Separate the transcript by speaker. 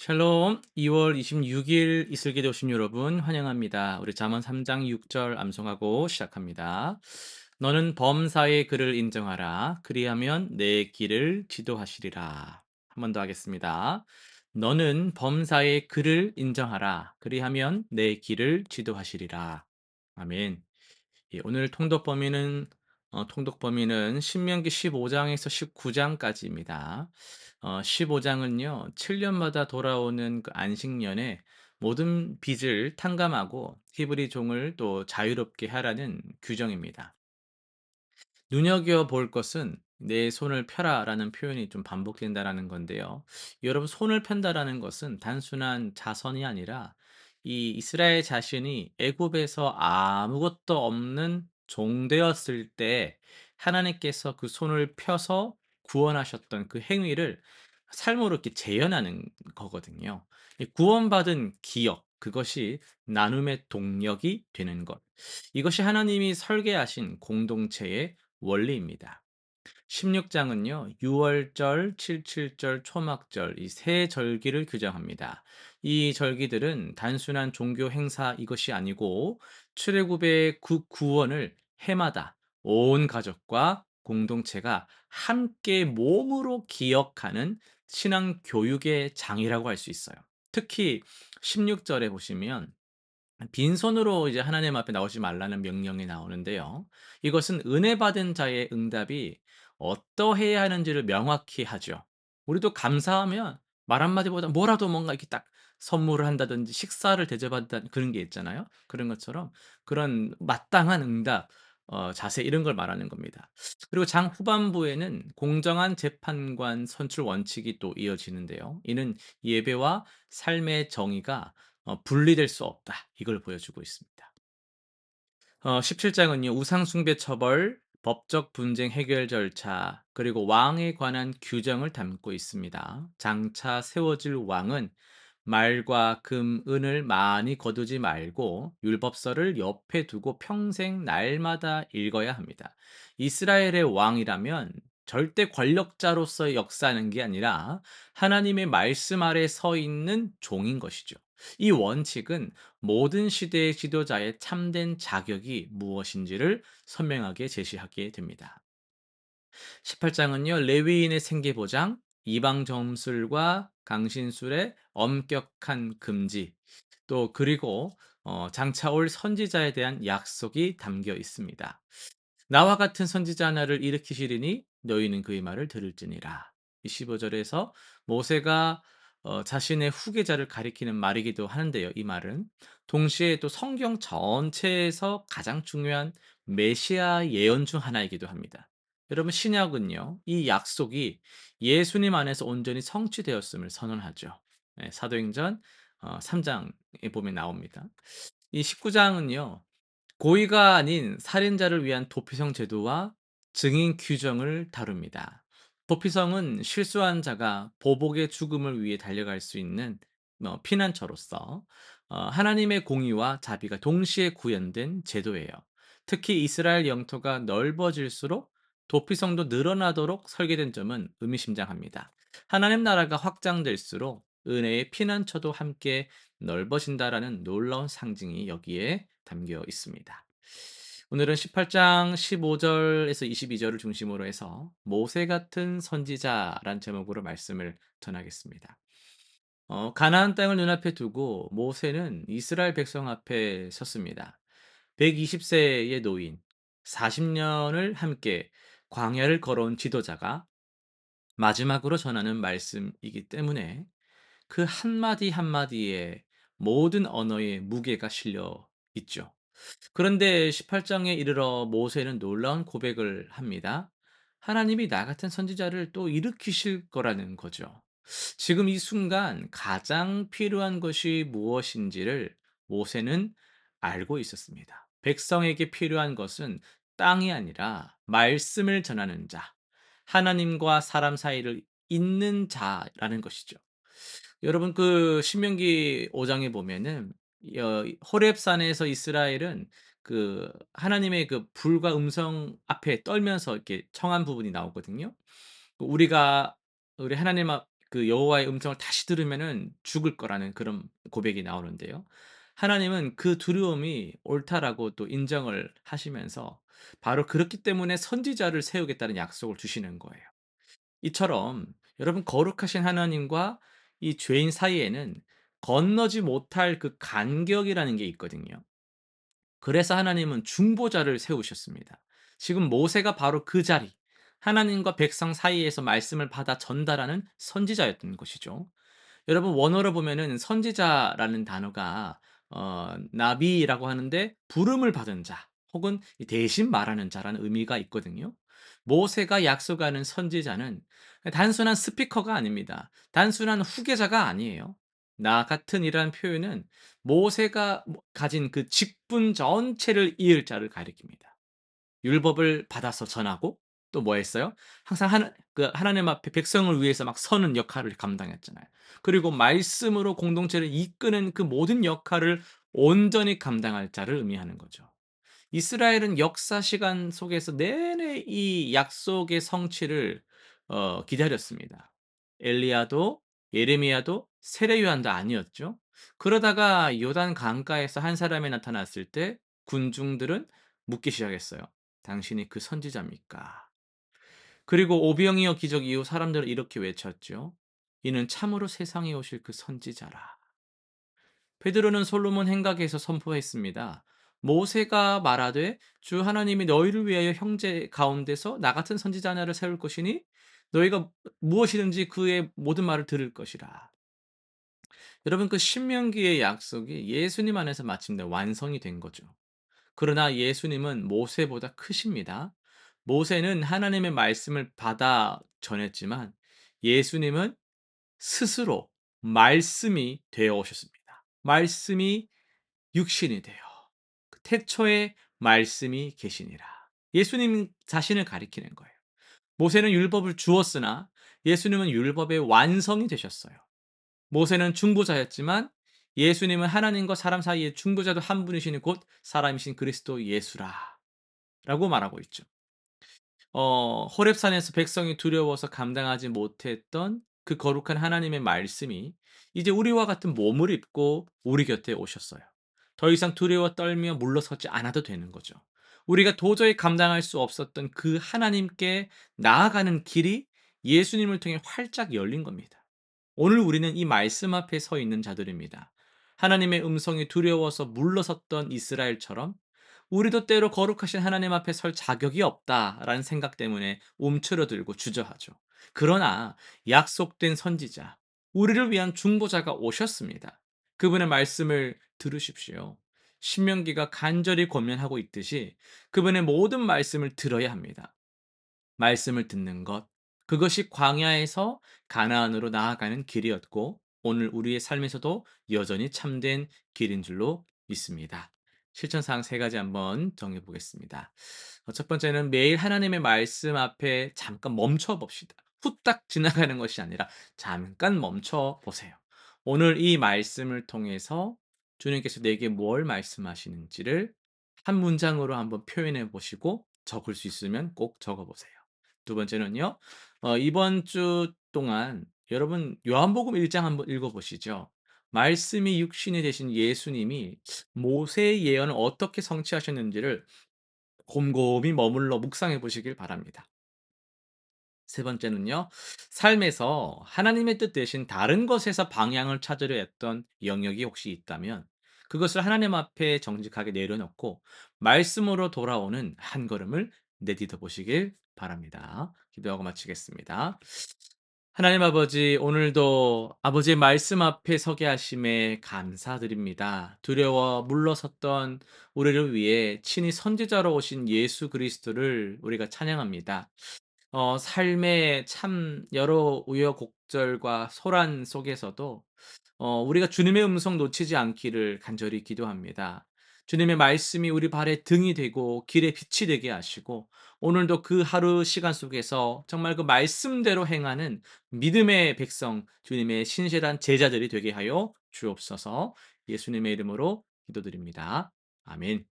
Speaker 1: 샬롬. 2월 26일 이슬기도 오신 여러분 환영합니다. 우리 잠언 3장 6절 암송하고 시작합니다. 너는 범사의 그를 인정하라. 그리하면 내 길을 지도하시리라. 한 번 더 하겠습니다. 너는 범사의 그를 인정하라. 그리하면 내 길을 지도하시리라. 아멘. 예, 오늘 통독 범위는 신명기 15장에서 19장까지입니다. 15장은요, 7년마다 돌아오는 그 안식년에 모든 빚을 탕감하고 히브리 종을 또 자유롭게 하라는 규정입니다. 눈여겨 볼 것은 "내 손을 펴라."라는 표현이 좀 반복된다라는 건데요. 여러분, 손을 편다라는 것은 단순한 자선이 아니라 이 이스라엘 자신이 애굽에서 아무것도 없는 종 되었을 때 하나님께서 그 손을 펴서 구원하셨던 그 행위를 삶으로 이렇게 재현하는 거거든요. 이 구원받은 기억, 그것이 나눔의 동력이 되는 것. 이것이 하나님이 설계하신 공동체의 원리입니다. 16장은요, 유월절, 칠칠절, 초막절 이 세 절기를 규정합니다. 이 절기들은 단순한 종교 행사 이것이 아니고 출애굽의 구원을 해마다 온 가족과 공동체가 함께 몸으로 기억하는 신앙 교육의 장이라고 할 수 있어요. 특히 16절에 보시면 빈손으로 이제 하나님 앞에 나오지 말라는 명령이 나오는데요. 이것은 은혜 받은 자의 응답이 어떠해야 하는지를 명확히 하죠. 우리도 감사하면 말 한마디보다 뭐라도 뭔가 이렇게 딱 선물을 한다든지 식사를 대접한다는 그런 게 있잖아요. 그런 것처럼 그런 마땅한 응답, 자세 이런 걸 말하는 겁니다. 그리고 장 후반부에는 공정한 재판관 선출 원칙이 또 이어지는데요. 이는 예배와 삶의 정의가 분리될 수 없다. 이걸 보여주고 있습니다. 17장은요. 우상 숭배 처벌, 법적 분쟁 해결 절차, 그리고 왕에 관한 규정을 담고 있습니다. 장차 세워질 왕은 말과 금, 은을 많이 거두지 말고 율법서를 옆에 두고 평생 날마다 읽어야 합니다. 이스라엘의 왕이라면 절대 권력자로서 역사하는 게 아니라 하나님의 말씀 아래 서 있는 종인 것이죠. 이 원칙은 모든 시대의 지도자의 참된 자격이 무엇인지를 선명하게 제시하게 됩니다. 18장은요, 레위인의 생계보장, 이방 점술과 강신술의 엄격한 금지, 또 그리고 장차 올 선지자에 대한 약속이 담겨 있습니다. 나와 같은 선지자 하나를 일으키시리니 너희는 그의 말을 들을지니라. 이 15절에서 모세가 자신의 후계자를 가리키는 말이기도 하는데요. 이 말은 동시에 또 성경 전체에서 가장 중요한 메시아 예언 중 하나이기도 합니다. 여러분, 신약은요, 이 약속이 예수님 안에서 온전히 성취되었음을 선언하죠. 네, 사도행전 3장에 보면 나옵니다. 이 19장은요, 고의가 아닌 살인자를 위한 도피성 제도와 증인 규정을 다룹니다. 도피성은 실수한 자가 보복의 죽음을 위해 달려갈 수 있는 피난처로서 하나님의 공의와 자비가 동시에 구현된 제도예요. 특히 이스라엘 영토가 넓어질수록 도피성도 늘어나도록 설계된 점은 의미심장합니다. 하나님 나라가 확장될수록 은혜의 피난처도 함께 넓어진다라는 놀라운 상징이 여기에 담겨 있습니다. 오늘은 18장 15절에서 22절을 중심으로 해서 모세 같은 선지자란 제목으로 말씀을 전하겠습니다. 가나안 땅을 눈앞에 두고 모세는 이스라엘 백성 앞에 섰습니다. 120세의 노인, 40년을 함께 광야를 걸어온 지도자가 마지막으로 전하는 말씀이기 때문에 그 한마디 한마디에 모든 언어의 무게가 실려 있죠. 그런데 18장에 이르러 모세는 놀라운 고백을 합니다. 하나님이 나 같은 선지자를 또 일으키실 거라는 거죠. 지금 이 순간 가장 필요한 것이 무엇인지를 모세는 알고 있었습니다. 백성에게 필요한 것은 땅이 아니라 말씀을 전하는 자, 하나님과 사람 사이를 잇는 자라는 것이죠. 여러분, 그 신명기 5 장에 보면은 호렙산에서 이스라엘은 그 하나님의 그 불과 음성 앞에 떨면서 이렇게 청한 부분이 나오거든요. 우리가 우리 하나님 앞 그 여호와의 음성을 다시 들으면은 죽을 거라는 그런 고백이 나오는데요. 하나님은 그 두려움이 옳다라고 또 인정을 하시면서 바로 그렇기 때문에 선지자를 세우겠다는 약속을 주시는 거예요. 이처럼 여러분 거룩하신 하나님과 이 죄인 사이에는 건너지 못할 그 간격이라는 게 있거든요. 그래서 하나님은 중보자를 세우셨습니다. 지금 모세가 바로 그 자리, 하나님과 백성 사이에서 말씀을 받아 전달하는 선지자였던 것이죠. 여러분 원어로 보면은 선지자라는 단어가 나비라고 하는데 부름을 받은 자 혹은 이 대신 말하는 자라는 의미가 있거든요. 모세가 약속하는 선지자는 단순한 스피커가 아닙니다. 단순한 후계자가 아니에요. 나 같은 이라는 표현은 모세가 가진 그 직분 전체를 이을 자를 가리킵니다. 율법을 받아서 전하고 또 뭐 했어요? 항상 하나님 앞에 백성을 위해서 막 서는 역할을 감당했잖아요. 그리고 말씀으로 공동체를 이끄는 그 모든 역할을 온전히 감당할 자를 의미하는 거죠. 이스라엘은 역사 시간 속에서 내내 이 약속의 성취를 기다렸습니다. 엘리야도 예레미야도 세례 요한도 아니었죠. 그러다가 요단 강가에서 한 사람이 나타났을 때 군중들은 묻기 시작했어요. "당신이 그 선지자입니까?" 그리고 오병이어 기적 이후 사람들은 이렇게 외쳤죠. "이는 참으로 세상에 오실 그 선지자라." 베드로는 솔로몬 행각에서 선포했습니다. 모세가 말하되 주 하나님이 너희를 위하여 형제 가운데서 나 같은 선지자 하나를 세울 것이니 너희가 무엇이든지 그의 모든 말을 들을 것이라. 여러분 그 신명기의 약속이 예수님 안에서 마침내 완성이 된 거죠. 그러나 예수님은 모세보다 크십니다. 모세는 하나님의 말씀을 받아 전했지만 예수님은 스스로 말씀이 되어 오셨습니다. 말씀이 육신이 되어 그 태초에 말씀이 계시니라. 예수님 자신을 가리키는 거예요. 모세는 율법을 주었으나 예수님은 율법의 완성이 되셨어요. 모세는 중보자였지만 예수님은 하나님과 사람 사이의 중보자도 한 분이시니 곧 사람이신 그리스도 예수라. 라고 말하고 있죠. 호렙산에서 백성이 두려워서 감당하지 못했던 그 거룩한 하나님의 말씀이 이제 우리와 같은 몸을 입고 우리 곁에 오셨어요. 더 이상 두려워 떨며 물러서지 않아도 되는 거죠. 우리가 도저히 감당할 수 없었던 그 하나님께 나아가는 길이 예수님을 통해 활짝 열린 겁니다. 오늘 우리는 이 말씀 앞에 서 있는 자들입니다. 하나님의 음성이 두려워서 물러섰던 이스라엘처럼 우리도 때로 거룩하신 하나님 앞에 설 자격이 없다라는 생각 때문에 움츠러들고 주저하죠. 그러나 약속된 선지자, 우리를 위한 중보자가 오셨습니다. 그분의 말씀을 들으십시오. 신명기가 간절히 권면하고 있듯이 그분의 모든 말씀을 들어야 합니다. 말씀을 듣는 것, 그것이 광야에서 가나안으로 나아가는 길이었고 오늘 우리의 삶에서도 여전히 참된 길인 줄로 믿습니다. 실천사항 세 가지 한번 정해 보겠습니다. 첫 번째는 매일 하나님의 말씀 앞에 잠깐 멈춰 봅시다. 후딱 지나가는 것이 아니라 잠깐 멈춰 보세요. 오늘 이 말씀을 통해서 주님께서 내게 뭘 말씀하시는지를 한 문장으로 한번 표현해 보시고 적을 수 있으면 꼭 적어 보세요. 두 번째는요. 이번 주 동안 여러분 요한복음 1장 한번 읽어 보시죠. 말씀이 육신이 되신 예수님이 모세의 예언을 어떻게 성취하셨는지를 곰곰이 머물러 묵상해 보시길 바랍니다. 세 번째는요. 삶에서 하나님의 뜻 대신 다른 것에서 방향을 찾으려 했던 영역이 혹시 있다면 그것을 하나님 앞에 정직하게 내려놓고 말씀으로 돌아오는 한 걸음을 내딛어 보시길 바랍니다. 기도하고 마치겠습니다. 하나님 아버지, 오늘도 아버지의 말씀 앞에 서게 하심에 감사드립니다. 두려워 물러섰던 우리를 위해 친히 선지자로 오신 예수 그리스도를 우리가 찬양합니다. 삶의 참 여러 우여곡절과 소란 속에서도 우리가 주님의 음성 놓치지 않기를 간절히 기도합니다. 주님의 말씀이 우리 발의 등이 되고 길의 빛이 되게 하시고 오늘도 그 하루 시간 속에서 정말 그 말씀대로 행하는 믿음의 백성, 주님의 신실한 제자들이 되게 하여 주옵소서. 예수님의 이름으로 기도드립니다. 아멘.